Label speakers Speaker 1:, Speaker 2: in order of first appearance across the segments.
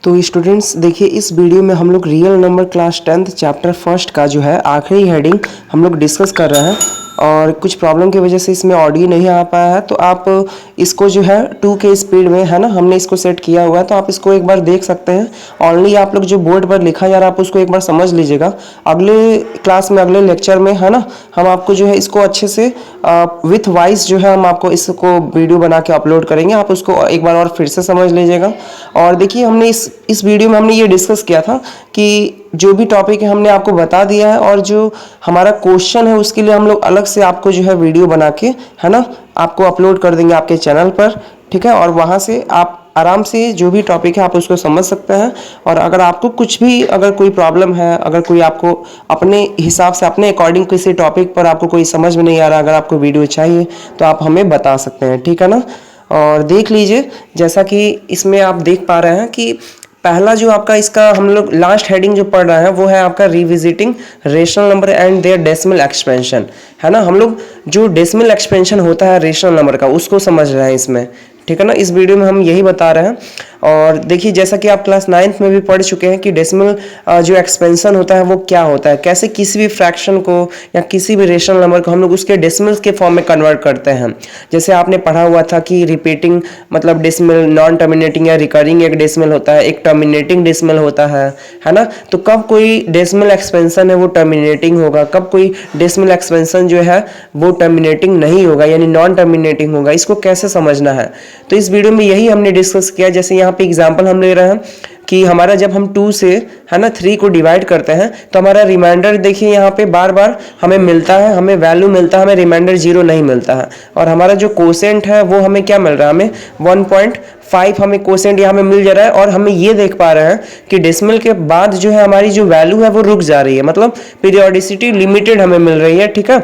Speaker 1: तो स्टूडेंट्स देखिए, इस वीडियो में हम लोग real number class 10th chapter first का जो है आखिरी हेडिंग हम लोग डिस्कस कर रहे हैं। और कुछ प्रॉब्लम की वजह से इसमें ऑडियो नहीं आ पाया है, तो आप इसको जो है 2 के स्पीड में है ना, हमने इसको सेट किया हुआ है, तो आप इसको एक बार देख सकते हैं। ऑनली आप लोग जो बोर्ड पर लिखा जा रहा है आप उसको एक बार समझ लीजिएगा। अगले क्लास में, अगले लेक्चर में है ना, हम आपको जो है इसको अच्छे से विथ वाइज जो है हम आपको इसको वीडियो बना के अपलोड करेंगे। आप उसको एक बार और फिर से समझ लीजिएगा। और देखिए, हमने इस वीडियो में हमने ये डिस्कस किया था कि जो भी टॉपिक है हमने आपको बता दिया है, और जो हमारा क्वेश्चन है उसके लिए हम लोग अलग से आपको जो है वीडियो बना के है ना आपको अपलोड कर देंगे आपके चैनल पर, ठीक है। और वहाँ से आप आराम से जो भी टॉपिक है आप उसको समझ सकते हैं। और अगर आपको कुछ भी अगर कोई प्रॉब्लम है, अगर कोई आपको अपने हिसाब से अपने अकॉर्डिंग किसी टॉपिक पर आपको कोई समझ में नहीं आ रहा, अगर आपको वीडियो चाहिए तो आप हमें बता सकते हैं, ठीक है ना। और देख लीजिए, जैसा कि इसमें आप देख पा रहे हैं कि पहला जो आपका इसका हम लोग लास्ट हेडिंग जो पढ़ रहे हैं वो है आपका revisiting rational number and their decimal expansion, है ना। हम लोग जो डेसिमल एक्सपेंशन होता है रेशनल नंबर का उसको समझ रहे हैं इसमें, ठीक है ना। इस वीडियो में हम यही बता रहे हैं। और देखिए, जैसा कि आप क्लास 9th में भी पढ़ चुके हैं कि डेसिमल जो एक्सपेंशन होता है वो क्या होता है, कैसे किसी भी फ्रैक्शन को या किसी भी रेशनल नंबर को हम लोग उसके डेसिमल्स के फॉर्म में कन्वर्ट करते हैं। जैसे आपने पढ़ा हुआ था कि रिपीटिंग मतलब डेसिमल, नॉन टर्मिनेटिंग या रिकरिंग एक डेसिमल होता है, एक टर्मिनेटिंग डेसिमल होता है ना। तो कब कोई डेसिमल एक्सपेंशन है वो टर्मिनेटिंग होगा, कब कोई डेसिमल एक्सपेंशन जो है वो टर्मिनेटिंग नहीं होगा यानी नॉन टर्मिनेटिंग होगा, इसको कैसे समझना है। तो इस वीडियो में यही हमने डिस्कस किया। जैसे यहाँ पे एग्जांपल हम ले रहे हैं कि हमारा जब हम 2 से है ना 3 को डिवाइड करते हैं तो हमारा रिमाइंडर देखिए यहाँ पे बार बार हमें मिलता है, हमें वैल्यू मिलता है, हमें रिमाइंडर 0 नहीं मिलता है। और हमारा जो कोसेंट है वो हमें क्या मिल रहा है, हमें 1.5 हमें कोसेंट यहाँ में मिल जा रहा है। और हमें ये देख पा रहे हैं कि डेसिमल के बाद जो है हमारी जो वैल्यू है वो रुक जा रही है, मतलब पीरियोडिसिटी लिमिटेड हमें मिल रही है, ठीक है।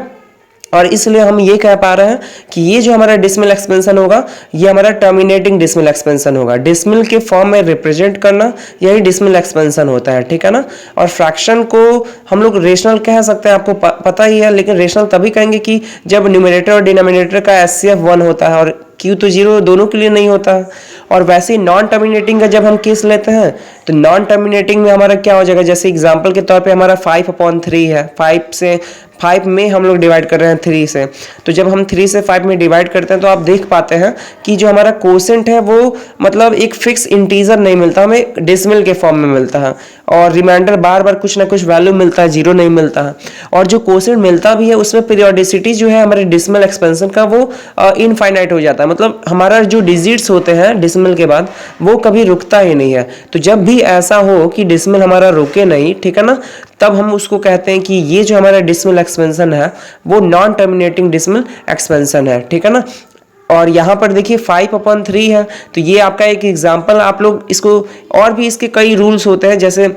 Speaker 1: और इसलिए हम ये कह पा रहे हैं कि ये जो हमारा डेसिमल एक्सपेंशन होगा ये हमारा टर्मिनेटिंग डेसिमल एक्सपेंशन होगा। डेसिमल के फॉर्म में रिप्रेजेंट करना यही डेसिमल एक्सपेंशन होता है, ठीक है ना। और फ्रैक्शन को हम लोग रेशनल कह सकते हैं, आपको पता ही है, लेकिन रेशनल तभी कहेंगे कि जब न्यूमरेटर और डिनोमिनेटर का HCF 1 होता है और Q तो 0 दोनों के लिए नहीं होता है। और वैसे ही नॉन टर्मिनेटिंग का जब हम केस लेते हैं तो नॉन टर्मिनेटिंग में हमारा क्या हो जाएगा, जैसे एग्जांपल के तौर पे हमारा 5/3 है, 5 में हम लोग डिवाइड कर रहे हैं 3 से। तो जब हम 3 से 5 में डिवाइड करते हैं तो आप देख पाते हैं कि जो हमारा कोसेंट है वो मतलब एक फिक्स इंटीजर नहीं मिलता, हमें डेसिमल के फॉर्म में मिलता है। और रिमाइंडर बार बार कुछ ना कुछ वैल्यू मिलता है, 0 नहीं मिलता है। और जो कोसेंट मिलता भी है उसमें पीरियोडिसिटी जो है हमारे डेसिमल एक्सपेंशन का वो इनफाइनाइट हो जाता है, मतलब हमारा जो डिजिट्स होते हैं डेसिमल के बाद वो कभी रुकता ही नहीं है। तो जब भी ऐसा हो कि डेसिमल हमारा रुके नहीं, ठीक है ना, तब हम उसको कहते हैं कि ये जो हमारा डेसिमल एक्सपेंशन है वो नॉन टर्मिनेटिंग डेसिमल एक्सपेंशन है, ठीक है ना। और यहाँ पर देखिए 5/3 है, तो ये आपका एक एग्जांपल, आप लोग इसको और भी इसके कई रूल्स होते हैं, जैसे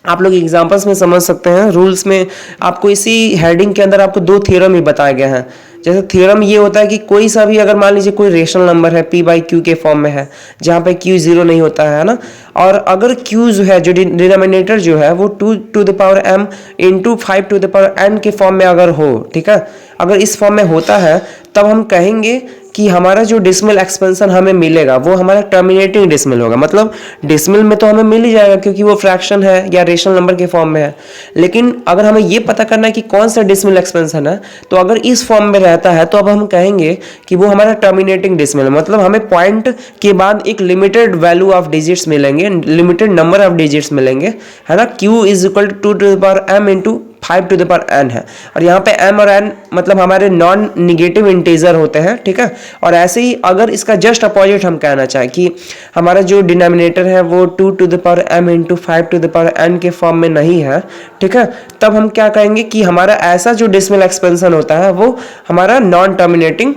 Speaker 1: आप लोग एग्जांपल्स में समझ सकते हैं। रूल्स में आपको इसी हेडिंग के अंदर आपको 2 थ्योरम ही बताए गए हैं। जैसे थ्योरम ये होता है कि कोई सा भी अगर मान लीजिए कोई रेशनल नंबर है P/Q के फॉर्म में है जहाँ पे Q 0 नहीं होता है ना, और अगर Q जो है जो डिनोमिनेटर जो है वो 2m × 5n के फॉर्म में अगर हो, ठीक है, अगर इस फॉर्म में होता है तब हम कहेंगे कि हमारा जो डेसिमल एक्सपेंशन हमें मिलेगा वो हमारा टर्मिनेटिंग डेसिमल होगा। मतलब डेसिमल में तो हमें मिल ही जाएगा क्योंकि वो फ्रैक्शन है या रेशनल नंबर के फॉर्म में है, लेकिन अगर हमें ये पता करना है कि कौन सा डेसिमल एक्सपेंशन है तो अगर इस फॉर्म में रहता है तो अब हम कहेंगे कि वो हमारा टर्मिनेटिंग डेसिमल, मतलब हमें पॉइंट के बाद एक लिमिटेड वैल्यू ऑफ डिजिट्स मिलेंगे, लिमिटेड नंबर ऑफ डिजिट्स मिलेंगे, है ना। Q = 2m × 5n है। और यहाँ पे m और n मतलब हमारे नॉन निगेटिव इंटीजर होते हैं, ठीक है। और ऐसे ही अगर इसका जस्ट अपोजिट हम कहना चाहें कि हमारा जो डिनोमिनेटर है वो 2m × 5n के फॉर्म में नहीं है, ठीक है, तब हम क्या कहेंगे कि हमारा ऐसा जो डेसिमल एक्सपेंशन होता है वो हमारा नॉन टर्मिनेटिंग,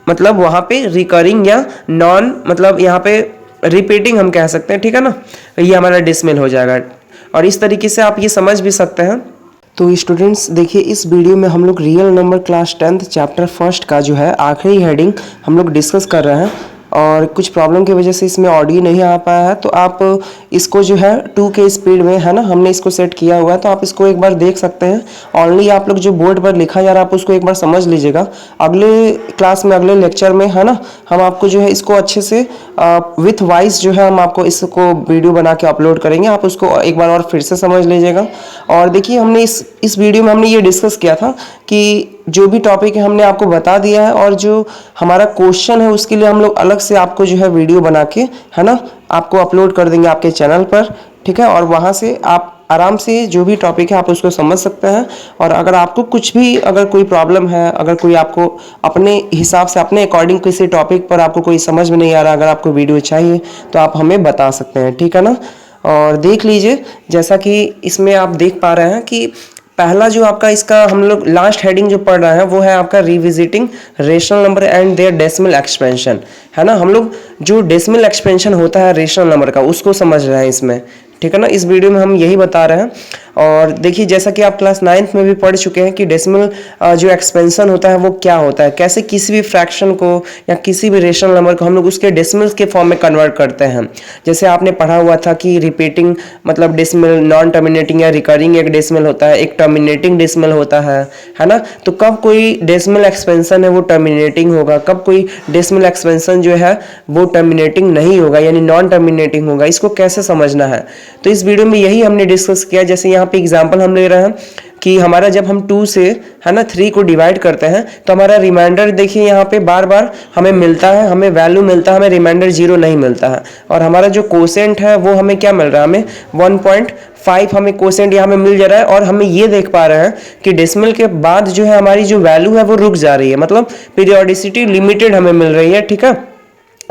Speaker 1: मतलब वहाँ पे रिकरिंग या नॉन मतलब यहाँ पे रिपीटिंग हम कह सकते हैं, ठीक है ना। ये हमारा डेसिमल हो जाएगा। और इस तरीके से आप ये समझ भी सकते हैं। तो स्टूडेंट्स देखिए, इस वीडियो में हम लोग real number class 10th chapter first का जो है आखिरी हेडिंग हम लोग डिस्कस कर रहे हैं। और कुछ प्रॉब्लम की वजह से इसमें ऑडियो नहीं आ पाया है। तो आप इसको जो है 2 के स्पीड में है ना, हमने इसको सेट किया हुआ है, तो आप इसको एक बार देख सकते हैं। ऑनली आप लोग जो बोर्ड पर लिखा जा रहा है आप उसको एक बार समझ लीजिएगा। अगले क्लास में, अगले लेक्चर में है ना, हम आपको जो है इसको अच्छे से विथ वाइज जो है हम आपको इसको वीडियो बना के अपलोड करेंगे। आप उसको एक बार और फिर से समझ लीजिएगा। और देखिए हमने इस वीडियो में हमने ये डिस्कस किया था कि जो भी टॉपिक है हमने आपको बता दिया है, और जो हमारा क्वेश्चन है उसके लिए हम लोग अलग से आपको जो है वीडियो बना के है ना आपको अपलोड कर देंगे आपके चैनल पर, ठीक है। और वहाँ से आप आराम से जो भी टॉपिक है आप उसको समझ सकते हैं। और अगर आपको कुछ भी, अगर कोई प्रॉब्लम है, अगर कोई आपको अपने हिसाब से अपने अकॉर्डिंग किसी टॉपिक पर आपको कोई समझ में नहीं आ रहा, अगर आपको वीडियो चाहिए तो आप हमें बता सकते हैं, ठीक है ना। और देख लीजिए, जैसा कि इसमें आप देख पा रहे हैं कि पहला जो आपका इसका हम लोग लास्ट हेडिंग जो पढ़ रहे हैं वो है आपका revisiting rational number and their decimal expansion, है ना। हम लोग जो डेसिमल एक्सपेंशन होता है रेशनल नंबर का उसको समझ रहे हैं इसमें, ठीक है ना। इस वीडियो में हम यही बता रहे हैं। और देखिए, जैसा कि आप क्लास 9th में भी पढ़ चुके हैं कि डेसिमल जो एक्सपेंशन होता है वो क्या होता है, कैसे किसी भी फ्रैक्शन को या किसी भी रेशनल नंबर को हम लोग उसके डेसिमल्स के फॉर्म में कन्वर्ट करते हैं। जैसे आपने पढ़ा हुआ था कि रिपीटिंग मतलब डेसिमल, नॉन टर्मिनेटिंग या रिकरिंग एक डेसिमल होता है, एक टर्मिनेटिंग डेसिमल होता है ना। तो कब कोई डेसिमल एक्सपेंशन है वो टर्मिनेटिंग होगा, कब कोई डेसिमल एक्सपेंशन जो है वो टर्मिनेटिंग नहीं होगा, यानी नॉन टर्मिनेटिंग होगा, इसको कैसे समझना है। तो इस वीडियो में यही हमने डिस्कस किया। जैसे यहाँ पे एग्जांपल हम ले रहे हैं कि हमारा जब हम 2 से है ना 3 को डिवाइड करते हैं तो हमारा रिमाइंडर देखिए यहाँ पे बार बार हमें मिलता है, हमें वैल्यू मिलता है, हमें रिमाइंडर 0 नहीं मिलता है। और हमारा जो कोसेंट है वो हमें क्या मिल रहा है, हमें 1.5 हमें कोसेंट यहाँ में मिल जा रहा है। और हमें ये देख पा रहे हैं कि डेसिमल के बाद जो है हमारी जो वैल्यू है वो रुक जा रही है, मतलब पीरियोडिसिटी लिमिटेड हमें मिल रही है, ठीक है।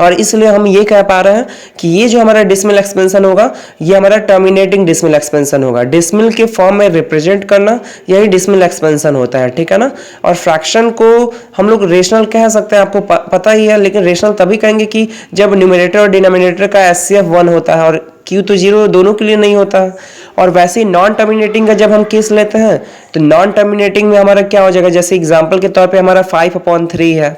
Speaker 1: और इसलिए हम ये कह पा रहे हैं कि ये जो हमारा डेसिमल एक्सपेंशन होगा ये हमारा टर्मिनेटिंग डेसिमल एक्सपेंशन होगा। डेसिमल के फॉर्म में रिप्रेजेंट करना यही डेसिमल एक्सपेंशन होता है, ठीक है ना। और फ्रैक्शन को हम लोग रेशनल कह सकते हैं, आपको पता ही है, लेकिन रेशनल तभी कहेंगे कि जब न्यूमरेटर और डिनोमिनेटर का HCF 1 होता है और Q तो 0 दोनों के लिए नहीं होता है। और वैसे ही नॉन टर्मिनेटिंग का जब हम केस लेते हैं तो नॉन टर्मिनेटिंग में हमारा क्या हो जाएगा, जैसे एग्जांपल के तौर पे हमारा 5/3 है,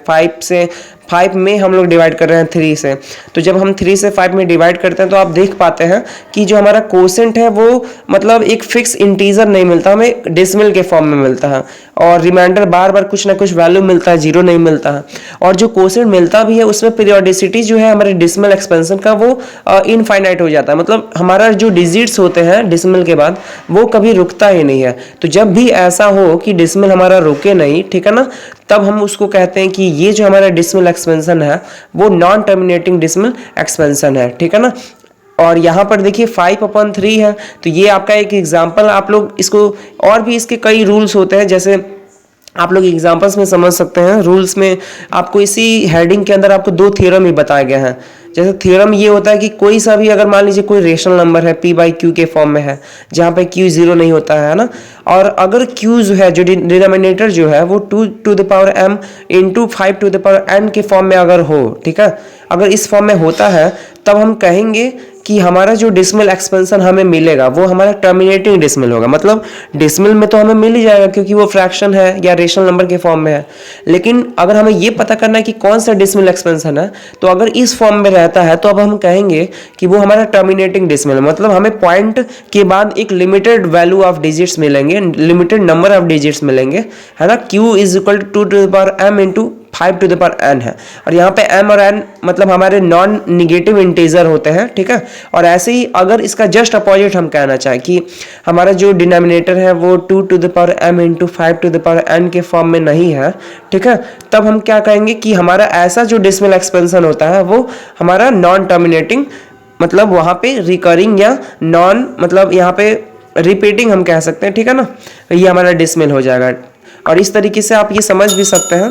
Speaker 1: 5 में हम लोग डिवाइड कर रहे हैं 3 से। तो जब हम 3 से 5 में डिवाइड करते हैं तो आप देख पाते हैं कि जो हमारा कोसेंट है वो मतलब एक फिक्स इंटीजर नहीं मिलता, हमें डेसिमल के फॉर्म में मिलता है। और रिमाइंडर बार बार कुछ ना कुछ वैल्यू मिलता है, 0 नहीं मिलता है। और जो कोसेंट मिलता भी है उसमें पीरियोडिसिटी जो है हमारे डेसिमल एक्सपेंशन का वो इनफाइनाइट हो जाता है, मतलब हमारा जो डिजिट्स होते हैं डेसिमल के बाद वो कभी रुकता ही नहीं है। तो जब भी ऐसा हो कि डेसिमल हमारा रुके नहीं, ठीक है ना, तब हम उसको कहते हैं कि ये जो हमारा डेसिमल एक्सपेंशन है वो नॉन टर्मिनेटिंग डेसिमल एक्सपेंशन है, ठीक है ना। और यहाँ पर देखिए 5/3 है, तो ये आपका एक एग्जांपल, आप लोग इसको और भी इसके कई रूल्स होते हैं, जैसे आप लोग एग्जांपल्स में समझ सकते हैं। रूल्स में आपको इसी हेडिंग के अंदर आपको 2 थ्योरम ही बताए गए हैं। जैसे थ्योरम ये होता है कि कोई सा भी, अगर मान लीजिए कोई रेशनल नंबर है P/Q के फॉर्म में है जहाँ पे Q 0 नहीं होता है ना, और अगर Q जो है, जो डिनोमिनेटर जो है वो 2m इंटू 5n के फॉर्म में अगर हो, ठीक है, अगर इस फॉर्म में होता है तब हम कहेंगे कि हमारा जो डेसिमल एक्सपेंशन हमें मिलेगा वो हमारा टर्मिनेटिंग डेसिमल होगा। मतलब डेसिमल में तो हमें मिल ही जाएगा क्योंकि वो फ्रैक्शन है या रेशनल नंबर के फॉर्म में है, लेकिन अगर हमें ये पता करना है कि कौन सा डेसिमल एक्सपेंशन है तो अगर इस फॉर्म में रहता है तो अब हम कहेंगे कि वो हमारा टर्मिनेटिंग डेसिमल, मतलब हमें पॉइंट के बाद एक लिमिटेड वैल्यू ऑफ डिजिट्स मिलेंगे, लिमिटेड नंबर ऑफ डिजिट्स मिलेंगे, है ना। Q is equal to 2m into 5n है। और यहाँ पे m और n मतलब हमारे नॉन निगेटिव इंटीजर होते हैं, ठीक है। और ऐसे ही अगर इसका जस्ट अपोजिट हम कहना चाहें कि हमारा जो डिनोमिनेटर है वो 2m इंटू 5n के फॉर्म में नहीं है, ठीक है, तब हम क्या कहेंगे कि हमारा ऐसा जो डेसिमल एक्सपेंशन होता है वो हमारा नॉन टर्मिनेटिंग, मतलब वहाँ पे रिकरिंग या नॉन, मतलब यहाँ पे रिपीटिंग हम कह सकते हैं, ठीक है ना। ये हमारा डेसिमल हो जाएगा। और इस तरीके से आप ये समझ भी सकते हैं